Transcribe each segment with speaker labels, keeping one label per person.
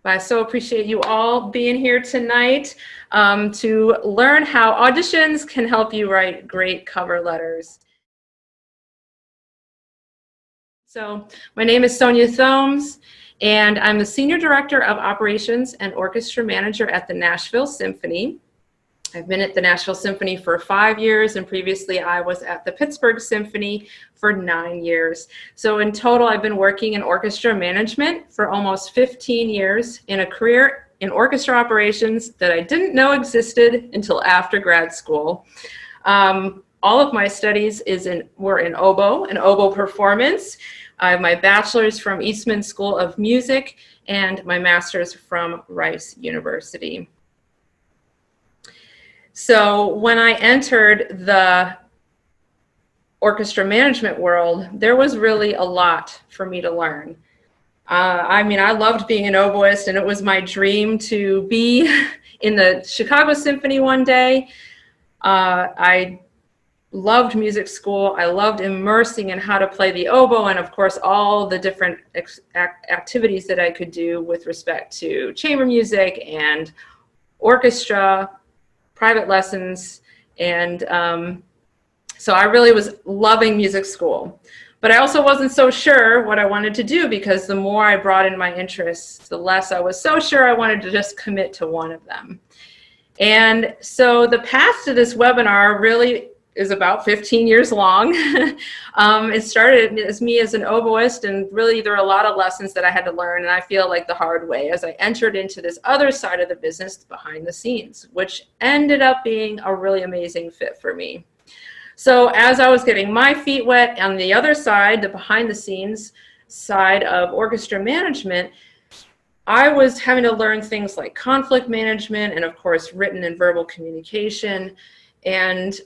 Speaker 1: But I so appreciate you all being here tonight to learn how auditions can help you write great cover letters. So my name is Sonja Thoms, and I'm the Senior Director of Operations and Orchestra Manager at the Nashville Symphony. I've been at the Nashville Symphony for 5 years, and previously I was at the Pittsburgh Symphony for 9 years. So in total, I've been working in orchestra management for almost 15 years in a career in orchestra operations that I didn't know existed until after grad school. All of my studies were in oboe and oboe performance. I have my bachelor's from Eastman School of Music and my master's from Rice University. So when I entered the orchestra management world, there was really a lot for me to learn. I mean, I loved being an oboist, and it was my dream to be in the Chicago Symphony one day. I loved music school. I loved immersing in how to play the oboe, and of course all the different activities that I could do with respect to chamber music and orchestra, private lessons, and so I really was loving music school. But I also wasn't so sure what I wanted to do, because the more I brought in my interests, the less I was so sure I wanted to just commit to one of them. And so the path to this webinar really is about 15 years long. It started as me as an oboist, and really there are a lot of lessons that I had to learn, and I feel like the hard way, as I entered into this other side of the business behind the scenes, which ended up being a really amazing fit for me. So as I was getting my feet wet on the other side, the behind the scenes side of orchestra management, I was having to learn things like conflict management and of course written and verbal communication, and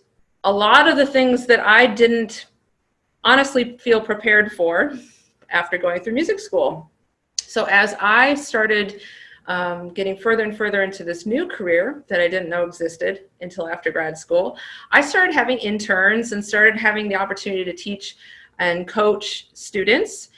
Speaker 1: a lot of the things that I didn't honestly feel prepared for after going through music school. So as I started getting further and further into this new career that I didn't know existed until after grad school, I started having interns and started having the opportunity to teach and coach students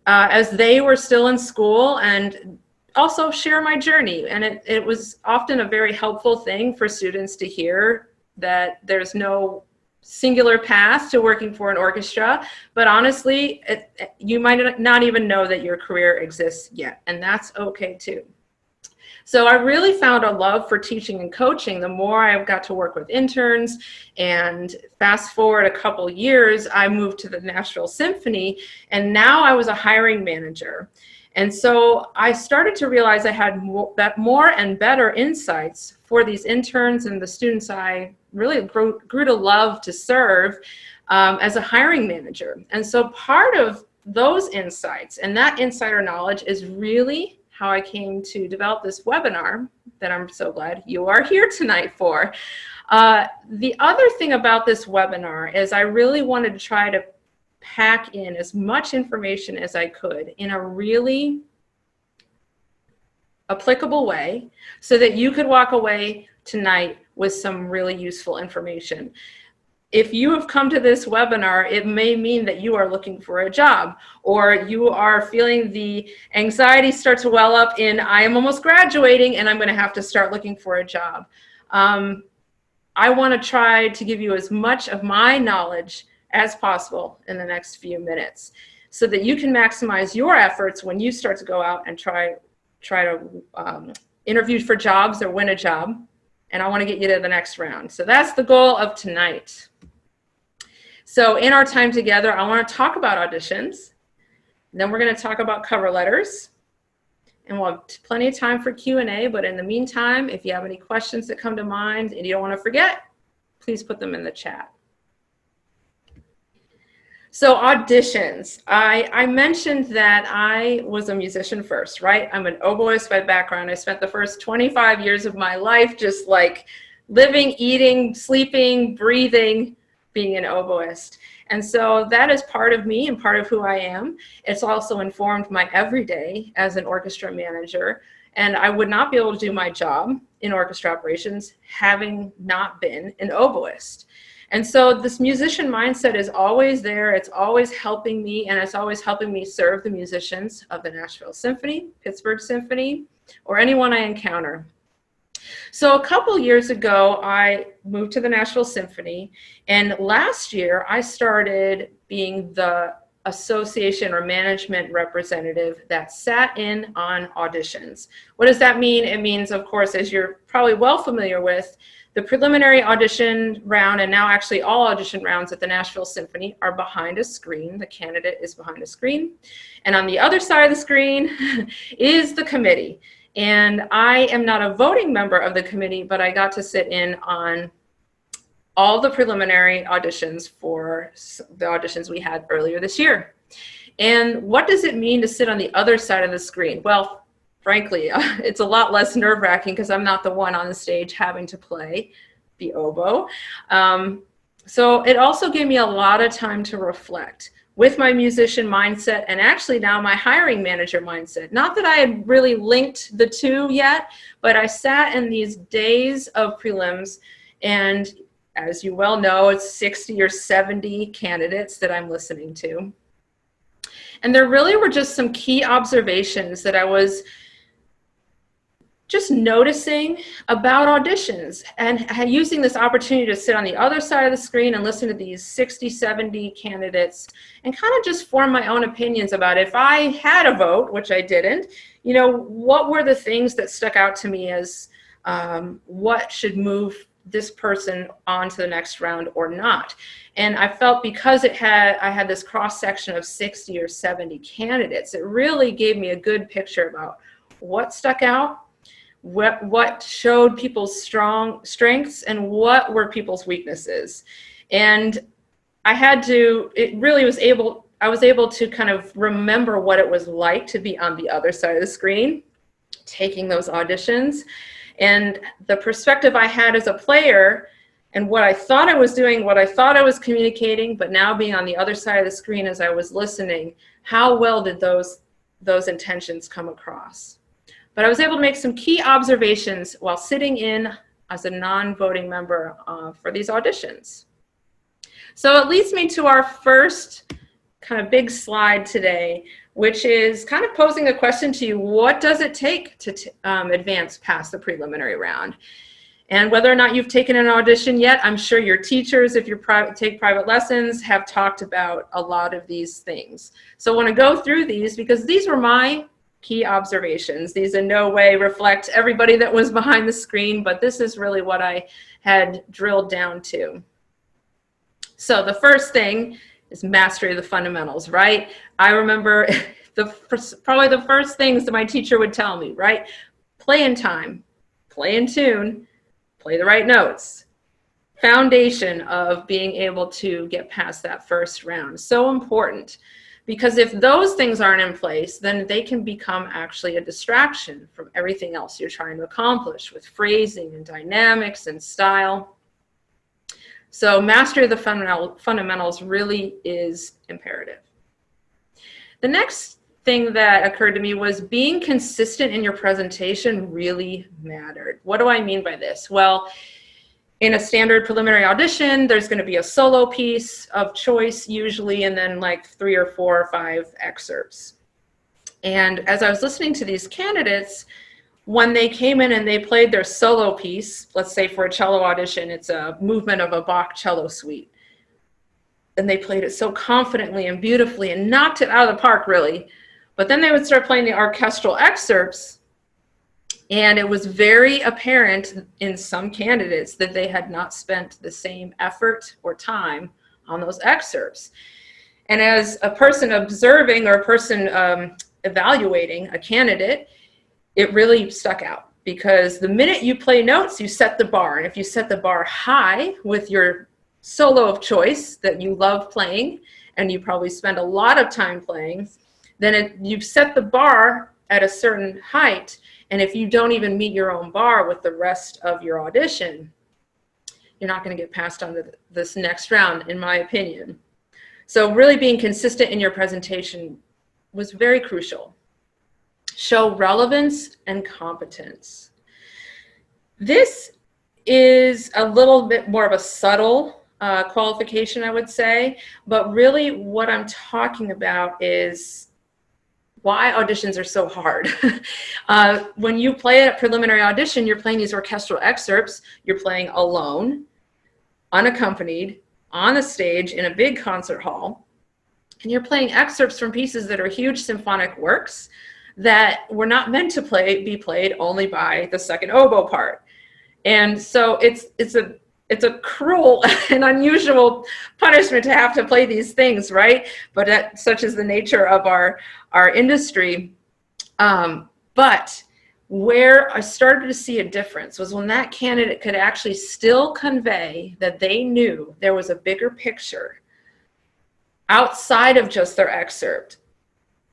Speaker 1: as they were still in school, and also share my journey. And it was often a very helpful thing for students to hear that there's no singular path to working for an orchestra, but honestly, you might not even know that your career exists yet, and that's okay too. So I really found a love for teaching and coaching the more I got to work with interns, and fast forward a couple years, I moved to the Nashville Symphony, and now I was a hiring manager. And so I started to realize I had more and better insights for these interns and the students I really grew to love to serve as a hiring manager. And so part of those insights and that insider knowledge is really how I came to develop this webinar that I'm so glad you are here tonight for. The other thing about this webinar is I really wanted to try to pack in as much information as I could in a really applicable way so that you could walk away tonight with some really useful information. If you have come to this webinar, it may mean that you are looking for a job, or you are feeling the anxiety start to well up in, I am almost graduating and I'm going to have to start looking for a job. I want to try to give you as much of my knowledge as possible in the next few minutes so that you can maximize your efforts when you start to go out and try to interview for jobs or win a job. And I want to get you to the next round. So that's the goal of tonight. So in our time together, I want to talk about auditions. Then we're going to talk about cover letters. And we'll have plenty of time for Q&A. But in the meantime, if you have any questions that come to mind and you don't want to forget, please put them in the chat. So auditions, I mentioned that I was a musician first, right? I'm an oboist by background. I spent the first 25 years of my life just like living, eating, sleeping, breathing, being an oboist. And so that is part of me and part of who I am. It's also informed my everyday as an orchestra manager. And I would not be able to do my job in orchestra operations having not been an oboist. And so this musician mindset is always there. It's always helping me, and it's always helping me serve the musicians of the Nashville Symphony, Pittsburgh Symphony, or anyone I encounter. So a couple years ago, I moved to the Nashville Symphony, and last year I started being the association or management representative that sat in on auditions. What does that mean? It means, of course, as you're probably well familiar with, the preliminary audition round, and now actually all audition rounds at the Nashville Symphony, are behind a screen. The candidate is behind a screen. And on the other side of the screen is the committee. And I am not a voting member of the committee, but I got to sit in on all the preliminary auditions for the auditions we had earlier this year. And what does it mean to sit on the other side of the screen? Well, frankly, it's a lot less nerve-wracking because I'm not the one on the stage having to play the oboe. So it also gave me a lot of time to reflect with my musician mindset, and actually now my hiring manager mindset. Not that I had really linked the two yet, but I sat in these days of prelims, and as you well know, it's 60 or 70 candidates that I'm listening to. And there really were just some key observations that I was just noticing about auditions, and using this opportunity to sit on the other side of the screen and listen to these 60, 70 candidates and kind of just form my own opinions about if I had a vote, which I didn't, you know, what were the things that stuck out to me as what should move this person on to the next round or not. And I felt because I had this cross section of 60 or 70 candidates, it really gave me a good picture about what stuck out, what showed people's strong strengths, and what were people's weaknesses. And I was able to kind of remember what it was like to be on the other side of the screen, taking those auditions, and the perspective I had as a player, and what I thought I was doing, what I thought I was communicating, but now being on the other side of the screen as I was listening, how well did those intentions come across? But I was able to make some key observations while sitting in as a non-voting member for these auditions. So it leads me to our first kind of big slide today, which is kind of posing a question to you: what does it take to advance past the preliminary round? And whether or not you've taken an audition yet, I'm sure your teachers, if you take private lessons, have talked about a lot of these things. So I want to go through these because these were my key observations. These in no way reflect everybody that was behind the screen, but this is really what I had drilled down to. So the first thing is mastery of the fundamentals, right? I remember probably the first things that my teacher would tell me, right? Play in time, play in tune, play the right notes. Foundation of being able to get past that first round. So important. Because if those things aren't in place, then they can become actually a distraction from everything else you're trying to accomplish with phrasing and dynamics and style. So mastery of the fundamentals really is imperative. The next thing that occurred to me was being consistent in your presentation really mattered. What do I mean by this? Well, in a standard preliminary audition, there's going to be a solo piece of choice usually, and then like 3 or 4 or 5 excerpts. And as I was listening to these candidates, when they came in and they played their solo piece, let's say for a cello audition, it's a movement of a Bach cello suite. And they played it so confidently and beautifully and knocked it out of the park, really. But then they would start playing the orchestral excerpts, and it was very apparent in some candidates that they had not spent the same effort or time on those excerpts. And as a person observing or a person evaluating a candidate, it really stuck out, because the minute you play notes, you set the bar. And if you set the bar high with your solo of choice that you love playing, and you probably spend a lot of time playing, then you've set the bar at a certain height. And if you don't even meet your own bar with the rest of your audition, you're not going to get passed on to this next round, in my opinion. So really being consistent in your presentation was very crucial. Show relevance and competence. This is a little bit more of a subtle qualification, I would say, but really what I'm talking about is why auditions are so hard. When you play a preliminary audition, you're playing these orchestral excerpts. You're playing alone, unaccompanied, on a stage in a big concert hall. And you're playing excerpts from pieces that are huge symphonic works that were not meant to be played only by the second oboe part. And so it's a cruel and unusual punishment to have to play these things, right? But such is the nature of our industry. But where I started to see a difference was when that candidate could actually still convey that they knew there was a bigger picture outside of just their excerpt.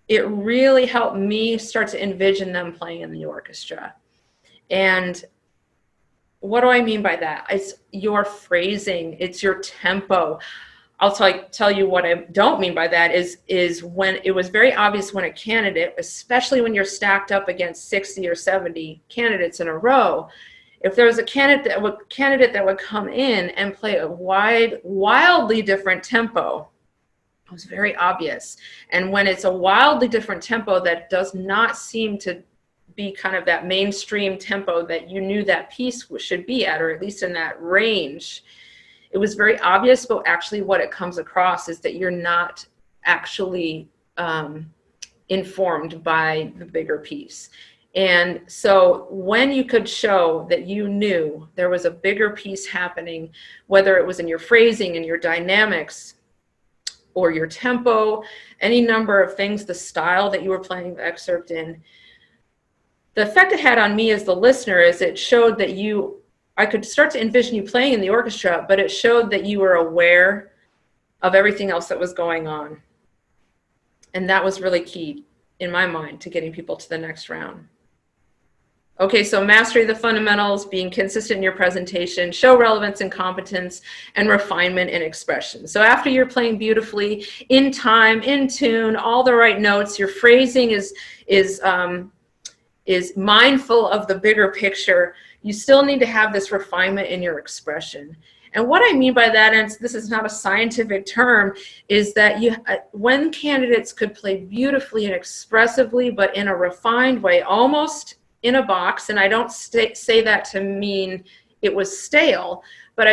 Speaker 1: It really helped me start to envision them playing in the orchestra. And what do I mean by that? It's your phrasing, it's your tempo. I'll tell you what I don't mean by that is when it was very obvious when a candidate, especially when you're stacked up against 60 or 70 candidates in a row, if there was a candidate that would come in and play a wildly different tempo, it was very obvious. And when it's a wildly different tempo that does not seem to be kind of that mainstream tempo that you knew that piece should be at, or at least in that range, it was very obvious. But actually what it comes across is that you're not actually informed by the bigger piece. And so when you could show that you knew there was a bigger piece happening, whether it was in your phrasing and your dynamics or your tempo, any number of things, the style that you were playing the excerpt in, the effect it had on me as the listener is it showed that I could start to envision you playing in the orchestra, but it showed that you were aware of everything else that was going on. And that was really key in my mind to getting people to the next round. Okay, so mastery of the fundamentals, being consistent in your presentation, show relevance and competence, and refinement in expression. So after you're playing beautifully, in time, in tune, all the right notes, your phrasing is mindful of the bigger picture, you still need to have this refinement in your expression. And what I mean by that, and this is not a scientific term, is that when candidates could play beautifully and expressively, but in a refined way, almost in a box, and I don't say that to mean it was stale, but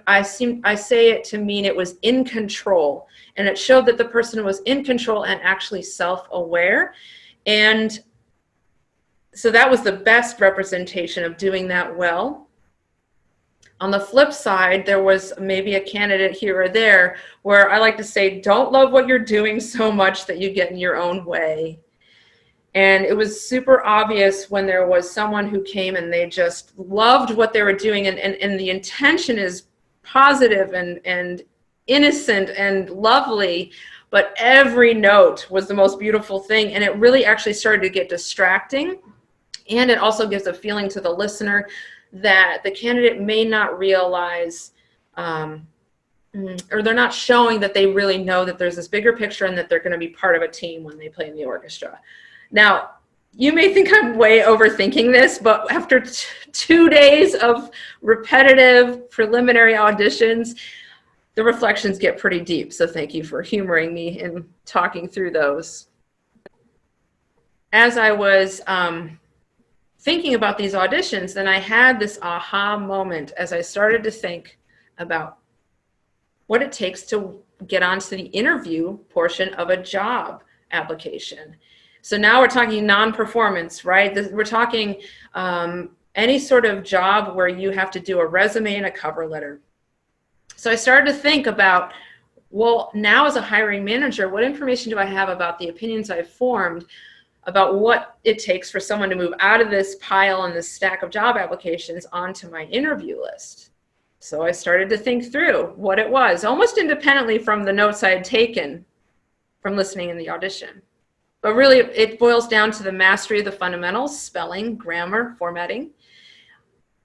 Speaker 1: I say it to mean it was in control, and it showed that the person was in control and actually self-aware. And so that was the best representation of doing that well. On the flip side, there was maybe a candidate here or there where I like to say, don't love what you're doing so much that you get in your own way. And it was super obvious when there was someone who came and they just loved what they were doing, and the intention is positive and innocent and lovely, but every note was the most beautiful thing, and it really actually started to get distracting. And it also gives a feeling to the listener that the candidate may not realize, or they're not showing that they really know that there's this bigger picture and that they're going to be part of a team when they play in the orchestra. Now, you may think I'm way overthinking this, but after 2 days of repetitive preliminary auditions, the reflections get pretty deep. So thank you for humoring me in talking through those. As I was thinking about these auditions, then I had this aha moment as I started to think about what it takes to get onto the interview portion of a job application. So now we're talking non-performance, right? We're talking any sort of job where you have to do a resume and a cover letter. So I started to think about, well, now as a hiring manager, what information do I have about the opinions I've formed about what it takes for someone to move out of this pile and this stack of job applications onto my interview list? So I started to think through what it was, almost independently from the notes I had taken from listening in the audition. But really, it boils down to the mastery of the fundamentals: spelling, grammar, formatting.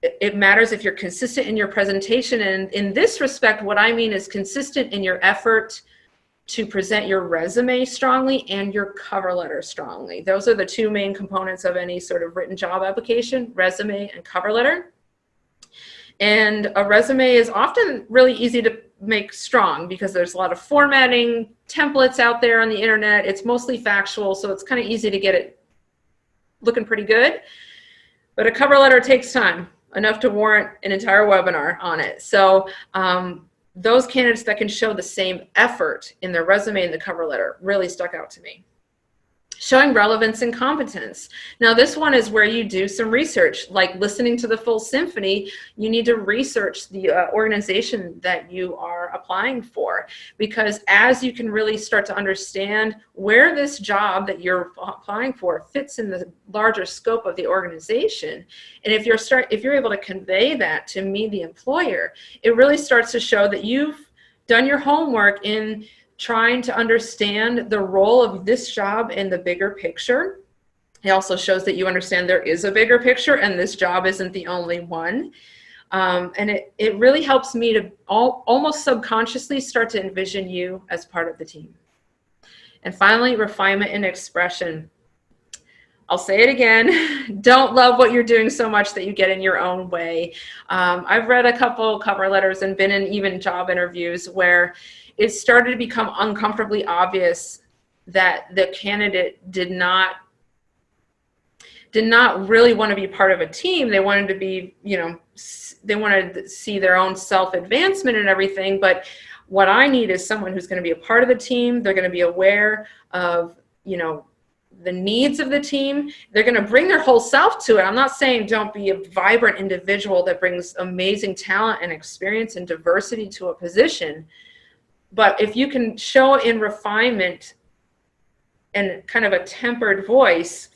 Speaker 1: It matters if you're consistent in your presentation. And in this respect, what I mean is consistent in your effort to present your resume strongly and your cover letter strongly. Those are the two main components of any sort of written job application: resume and cover letter. And a resume is often really easy to make strong, because there's a lot of formatting templates out there on the internet. It's mostly factual, so it's kind of easy to get it looking pretty good. But a cover letter takes time, enough to warrant an entire webinar on it. So those candidates that can show the same effort in their resume and the cover letter really stuck out to me. Showing relevance and competence. Now this one is where you do some research, like listening to the full symphony. You need to research the organization that you are applying for, because as you can really start to understand where this job that you're applying for fits in the larger scope of the organization, and if you're able to convey that to me, the employer, it really starts to show that you've done your homework in trying to understand the role of this job in the bigger picture. It also shows that you understand there is a bigger picture and this job isn't the only one. And it really helps me to almost subconsciously start to envision you as part of the team. And finally, refinement and expression. I'll say it again, don't love what you're doing so much that you get in your own way. I've read a couple cover letters and been in even job interviews where it started to become uncomfortably obvious that the candidate did not really want to be part of a team. They wanted to be, they wanted to see their own self-advancement and everything. But what I need is someone who's going to be a part of the team. They're going to be aware of, the needs of the team. They're going to bring their whole self to it. I'm not saying don't be a vibrant individual that brings amazing talent and experience and diversity to a position. But if you can show in refinement and kind of a tempered voice,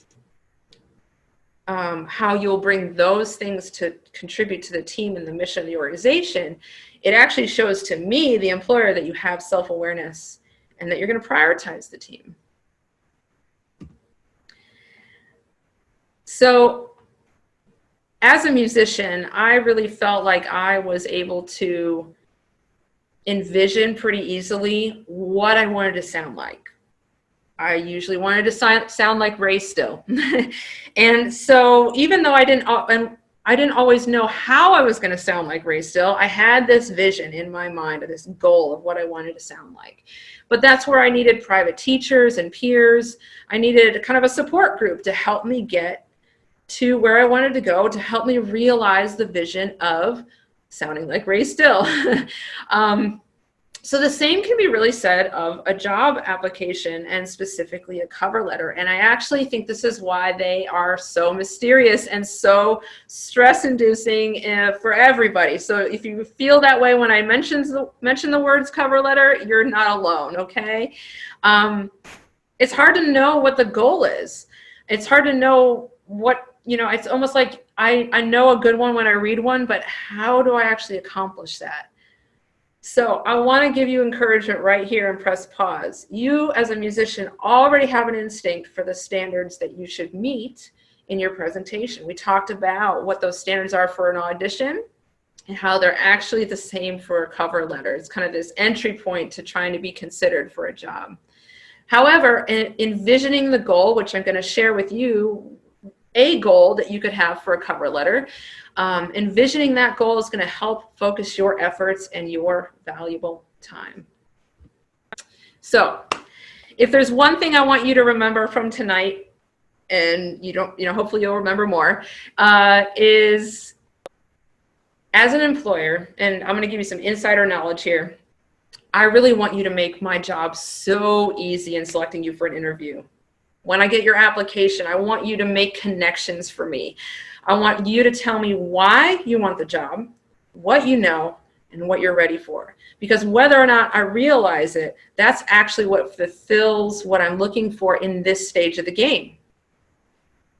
Speaker 1: how you'll bring those things to contribute to the team and the mission of the organization, it actually shows to me, the employer, that you have self-awareness and that you're going to prioritize the team. So as a musician, I really felt like I was able to envision pretty easily what I wanted to sound like. I usually wanted to sound like Ray Still. And so even though I didn't always know how I was going to sound like Ray Still, I had this vision in my mind, this goal of what I wanted to sound like. But that's where I needed private teachers and peers. I needed kind of a support group to help me get to where I wanted to go, to help me realize the vision of sounding like Ray Still. So the same can be really said of a job application, and specifically a cover letter. And I actually think this is why they are so mysterious and so stress-inducing for everybody. So if you feel that way when I mention the words cover letter, you're not alone, okay? It's hard to know what the goal is. It's hard to know what, it's almost like I know a good one when I read one, but how do I actually accomplish that? So I want to give you encouragement right here and press pause. You as a musician already have an instinct for the standards that you should meet in your presentation. We talked about what those standards are for an audition and how they're actually the same for a cover letter. It's kind of this entry point to trying to be considered for a job. However, in envisioning the goal, which I'm going to share with you, a goal that you could have for a cover letter, envisioning that goal is going to help focus your efforts and your valuable time. So if there's one thing I want you to remember from tonight, and hopefully you'll remember more, is as an employer, and I'm going to give you some insider knowledge here, I really want you to make my job so easy in selecting you for an interview. When I get your application, I want you to make connections for me. I want you to tell me why you want the job, what you know, and what you're ready for. Because whether or not I realize it, that's actually what fulfills what I'm looking for in this stage of the game.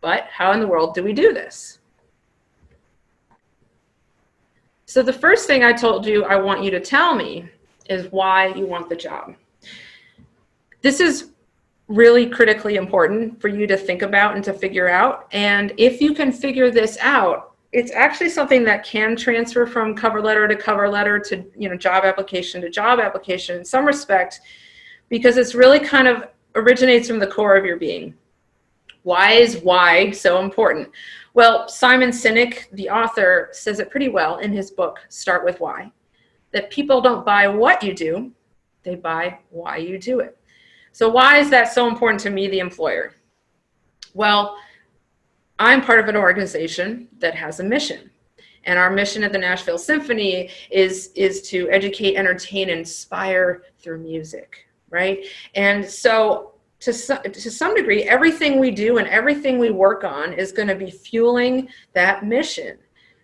Speaker 1: But how in the world do we do this? So the first thing I told you I want you to tell me is why you want the job. This is really critically important for you to think about and to figure out. And if you can figure this out, it's actually something that can transfer from cover letter to job application to job application in some respect, because it's really kind of originates from the core of your being. Why is why so important? Well, Simon Sinek, the author, says it pretty well in his book, Start With Why. that people don't buy what you do, they buy why you do it. So why is that so important to me, the employer? Well, I'm part of an organization that has a mission. And our mission at the Nashville Symphony is to educate, entertain, and inspire through music, right? And so to some degree, everything we do and everything we work on is going to be fueling that mission.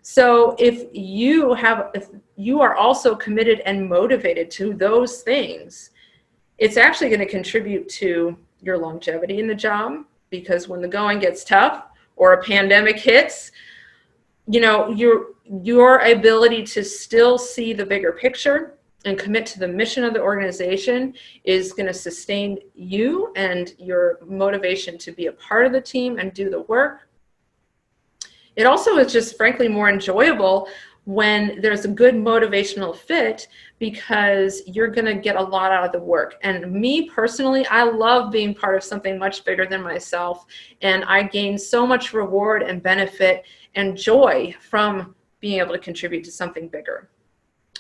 Speaker 1: So if you are also committed and motivated to those things, it's actually going to contribute to your longevity in the job, because when the going gets tough or a pandemic hits, you know, your ability to still see the bigger picture and commit to the mission of the organization is going to sustain you and your motivation to be a part of the team and do the work. It also is just frankly more enjoyable when there's a good motivational fit, because you're going to get a lot out of the work. And me personally, I love being part of something much bigger than myself, and I gain so much reward and benefit and joy from being able to contribute to something bigger.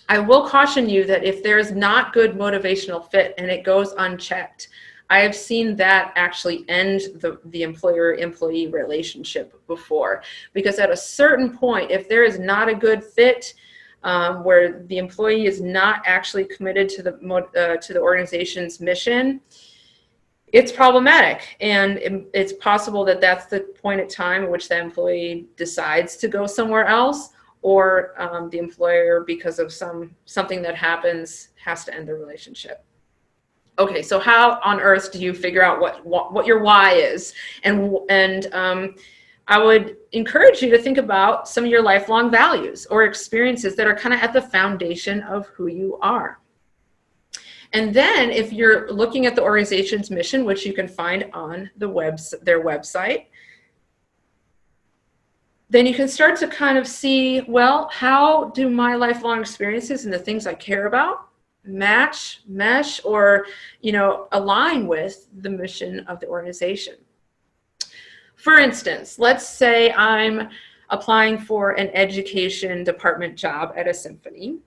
Speaker 1: I will caution you that if there's not good motivational fit and it goes unchecked, I have seen that actually end the employer-employee relationship before. Because at a certain point, if there is not a good fit, where the employee is not actually committed to the organization's mission, it's problematic. And it's possible that that's the point in time at which the employee decides to go somewhere else, or the employer, because of something that happens, has to end the relationship. Okay, so how on earth do you figure out what your why is? And I would encourage you to think about some of your lifelong values or experiences that are kind of at the foundation of who you are. And then if you're looking at the organization's mission, which you can find on their website, then you can start to kind of see, well, how do my lifelong experiences and the things I care about mesh, or, you know, align with the mission of the organization. For instance, let's say I'm applying for an education department job at a symphony.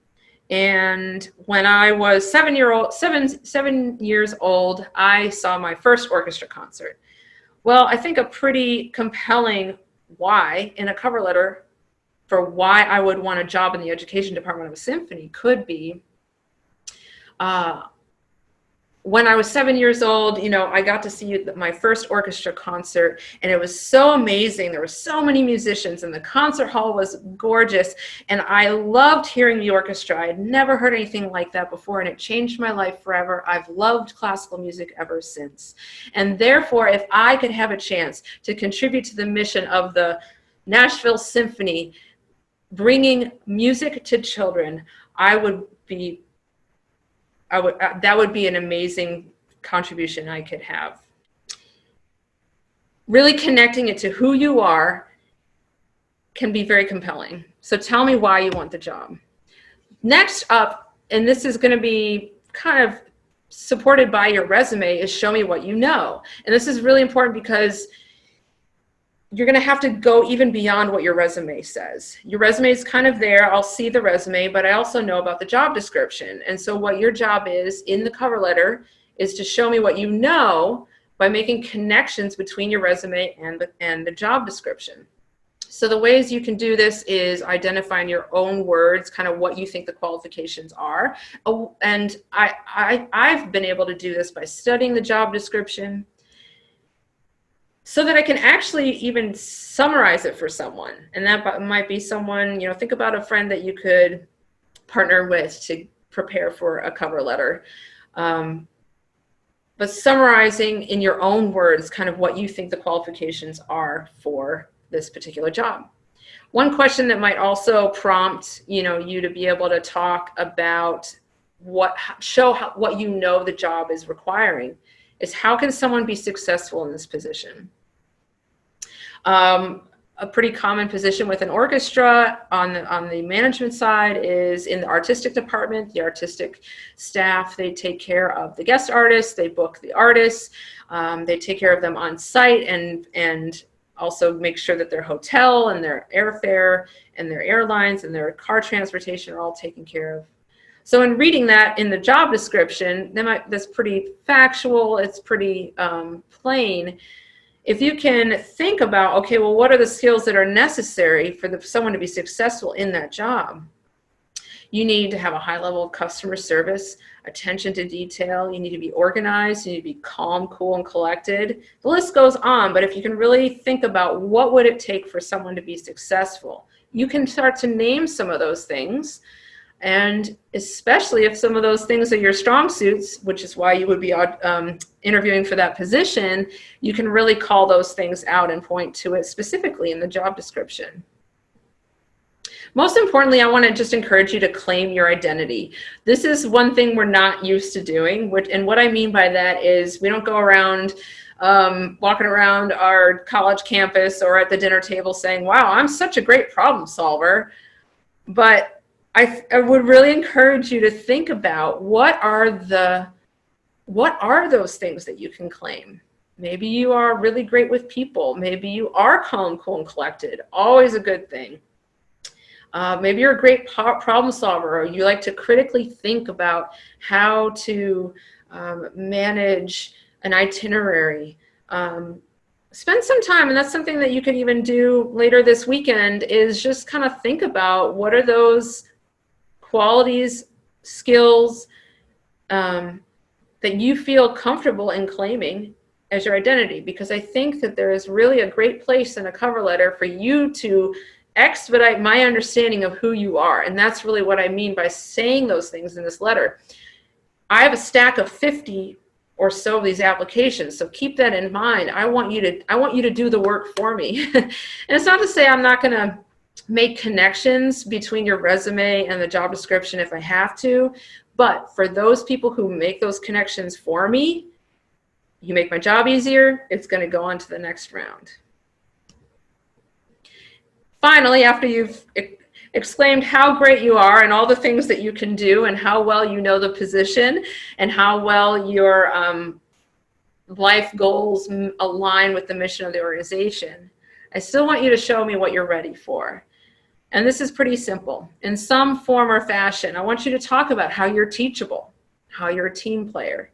Speaker 1: And when I was 7 years old, I saw my first orchestra concert. Well, I think a pretty compelling why in a cover letter for why I would want a job in the education department of a symphony could be, when I was 7 years old, you know, I got to see my first orchestra concert, and it was so amazing. There were so many musicians, and the concert hall was gorgeous, and I loved hearing the orchestra. I had never heard anything like that before, and it changed my life forever. I've loved classical music ever since. And therefore, if I could have a chance to contribute to the mission of the Nashville Symphony, bringing music to children, that would be an amazing contribution I could have. Really connecting it to who you are can be very compelling. So tell me why you want the job. Next up, and this is going to be kind of supported by your resume, is show me what you know. And this is really important because you're going to have to go even beyond what your resume says. Your resume is kind of there. I'll see the resume, but I also know about the job description. And so what your job is in the cover letter is to show me what you know by making connections between your resume and the job description. So the ways you can do this is identifying your own words, kind of what you think the qualifications are. And I've been able to do this by studying the job description, so that I can actually even summarize it for someone. And that might be someone, you know, think about a friend that you could partner with to prepare for a cover letter. But summarizing in your own words kind of what you think the qualifications are for this particular job. One question that might also prompt, you know, you to be able to talk about what you know the job is requiring is, how can someone be successful in this position? A pretty common position with an orchestra on the management side is in the artistic department. The artistic staff, they take care of the guest artists, they book the artists, they take care of them on site, and also make sure that their hotel and their airfare and their airlines and their car transportation are all taken care of. So in reading that in the job description, that's pretty factual, it's pretty plain. If you can think about, okay, well, what are the skills that are necessary for someone to be successful in that job? You need to have a high level of customer service, attention to detail. You need to be organized. You need to be calm, cool, and collected. The list goes on, but if you can really think about what would it take for someone to be successful, you can start to name some of those things. And especially if some of those things are your strong suits, which is why you would be interviewing for that position, you can really call those things out and point to it specifically in the job description. Most importantly, I want to just encourage you to claim your identity. This is one thing we're not used to doing. And what I mean by that is we don't go around walking around our college campus or at the dinner table saying, wow, I'm such a great problem solver. But I would really encourage you to think about what are those things that you can claim. Maybe you are really great with people. Maybe you are calm, cool, and collected. Always a good thing. Maybe you're a great problem solver, or you like to critically think about how to manage an itinerary. Spend some time, and that's something that you could even do later this weekend, is just kind of think about what are those qualities, skills that you feel comfortable in claiming as your identity. Because I think that there is really a great place in a cover letter for you to expedite my understanding of who you are. And that's really what I mean by saying those things in this letter. I have a stack of 50 or so of these applications, so keep that in mind. I want you to do the work for me. And it's not to say I'm not going to make connections between your resume and the job description if I have to, but for those people who make those connections for me, you make my job easier, it's going to go on to the next round. Finally, after you've exclaimed how great you are and all the things that you can do and how well you know the position and how well your life goals align with the mission of the organization, I still want you to show me what you're ready for. And this is pretty simple. In some form or fashion, I want you to talk about how you're teachable, how you're a team player,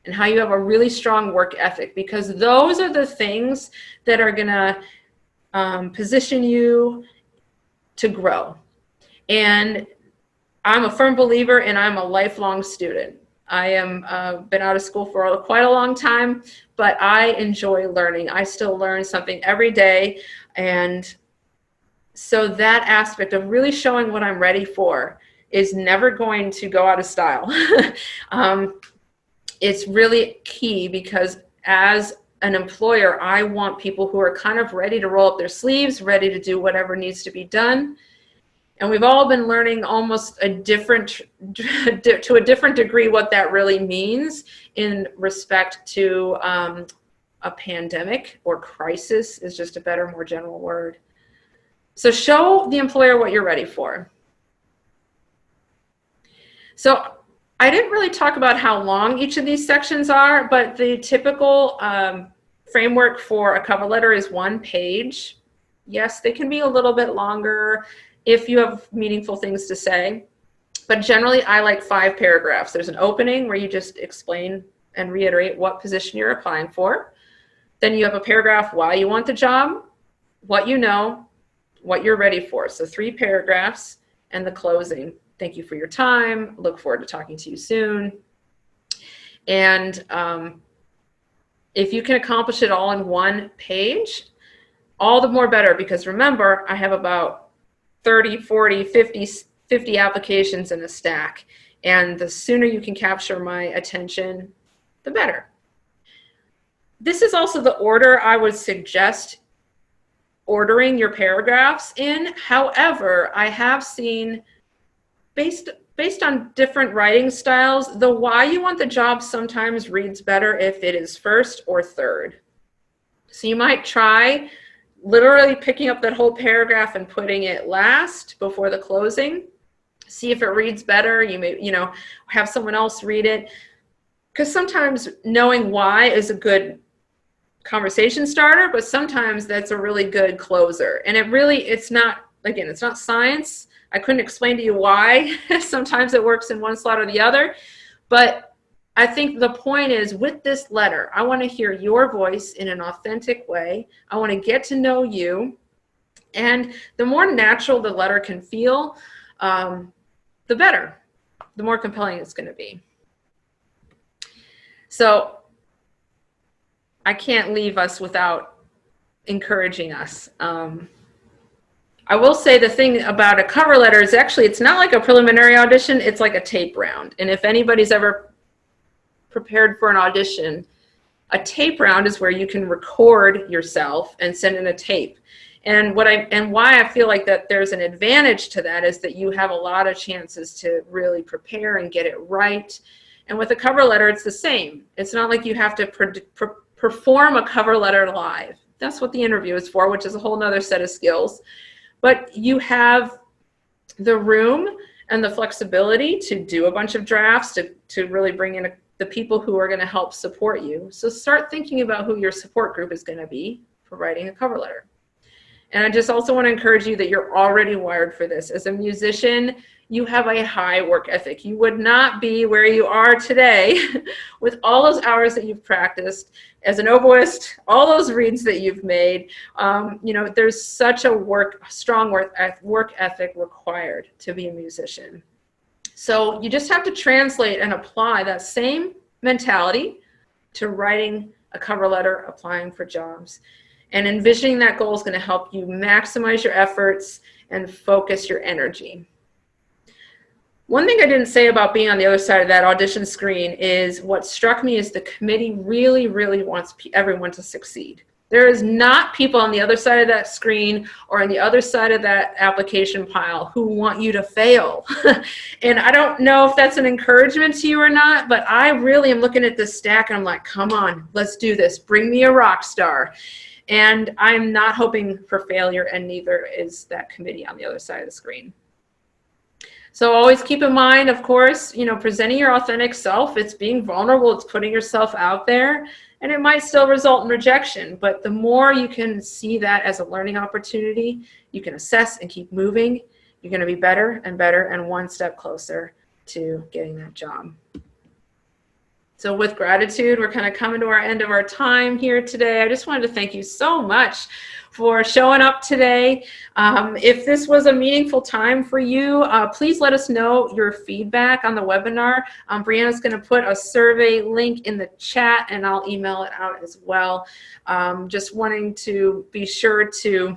Speaker 1: and how you have a really strong work ethic, because those are the things that are going to position you to grow. And I'm a firm believer, and I'm a lifelong student. I am been out of school for quite a long time, but I enjoy learning. I still learn something every day. And so that aspect of really showing what I'm ready for is never going to go out of style. It's really key, because as an employer, I want people who are kind of ready to roll up their sleeves, ready to do whatever needs to be done. And we've all been learning almost to a different degree what that really means in respect to a pandemic, or crisis is just a better, more general word. So show the employer what you're ready for. So I didn't really talk about how long each of these sections are, but the typical framework for a cover letter is 1 page. Yes, they can be a little bit longer if you have meaningful things to say, but generally I like 5 paragraphs. There's an opening where you just explain and reiterate what position you're applying for. Then you have a paragraph why you want the job, what you know, what you're ready for. So 3 paragraphs, and the closing. Thank you for your time. Look forward to talking to you soon. And if you can accomplish it all in 1 page, all the more better, because remember, I have about 30, 40, 50 applications in a stack. And the sooner you can capture my attention, the better. This is also the order I would suggest ordering your paragraphs in. However, I have seen, based on different writing styles, the why you want the job sometimes reads better if it is first or third. So you might try literally picking up that whole paragraph and putting it last before the closing. See if it reads better. You may, have someone else read it. Because sometimes knowing why is a good conversation starter, but sometimes that's a really good closer. And it's not science. I couldn't explain to you why. Sometimes it works in one slot or the other. But I think the point is, with this letter, I want to hear your voice in an authentic way. I want to get to know you. And the more natural the letter can feel, the better, the more compelling it's going to be. So I can't leave us without encouraging us. I will say the thing about a cover letter is actually, it's not like a preliminary audition, it's like a tape round. And if anybody's ever prepared for an audition, a tape round is where you can record yourself and send in a tape. And why I feel like that there's an advantage to that is that you have a lot of chances to really prepare and get it right. And with a cover letter, it's the same. It's not like you have to perform a cover letter live. That's what the interview is for, which is a whole nother set of skills. But you have the room and the flexibility to do a bunch of drafts, to really bring in the people who are going to help support you. So start thinking about who your support group is going to be for writing a cover letter. And I just also want to encourage you that you're already wired for this. As a musician, you have a high work ethic. You would not be where you are today with all those hours that you've practiced. As an oboist, all those reads that you've made, there's such a strong work ethic required to be a musician. So you just have to translate and apply that same mentality to writing a cover letter, applying for jobs. And envisioning that goal is going to help you maximize your efforts and focus your energy. One thing I didn't say about being on the other side of that audition screen is what struck me is the committee really, really wants everyone to succeed. There is not people on the other side of that screen or on the other side of that application pile who want you to fail. And I don't know if that's an encouragement to you or not, but I really am looking at this stack and I'm like, come on, let's do this. Bring me a rock star. And I'm not hoping for failure, and neither is that committee on the other side of the screen. So always keep in mind, of course, presenting your authentic self, it's being vulnerable, it's putting yourself out there, and it might still result in rejection. But the more you can see that as a learning opportunity, you can assess and keep moving, you're going to be better and better and one step closer to getting that job. So with gratitude, we're kind of coming to our end of our time here today. I just wanted to thank you so much for showing up today. If this was a meaningful time for you, please let us know your feedback on the webinar. Brianna's going to put a survey link in the chat and I'll email it out as well. Just wanting to be sure to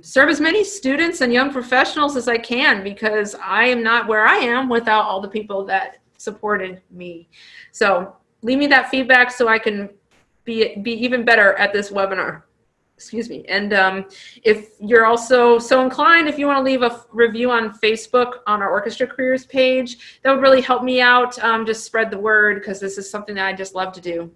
Speaker 1: serve as many students and young professionals as I can, because I am not where I am without all the people that supported me. So leave me that feedback so I can be even better at this webinar. Excuse me. And if you're also so inclined, if you want to leave a review on Facebook on our Orchestra Careers page, that would really help me out. Just spread the word, because this is something that I just love to do.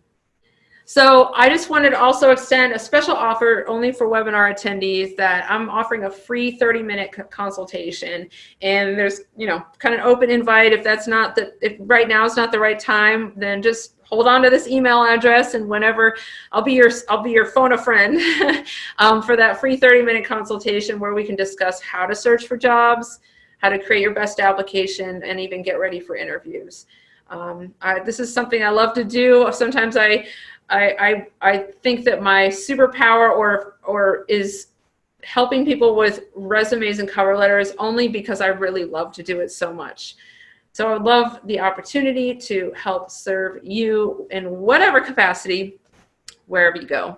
Speaker 1: So I just wanted to also extend a special offer only for webinar attendees, that I'm offering a free 30-minute consultation. And there's, kind of an open invite. If that's not if right now is not the right time, then just hold on to this email address, and whenever I'll be your phone a friend for that free 30-minute consultation where we can discuss how to search for jobs, how to create your best application, and even get ready for interviews. This is something I love to do. Sometimes I think that my superpower or is helping people with resumes and cover letters only because I really love to do it so much. So I would love the opportunity to help serve you in whatever capacity, wherever you go.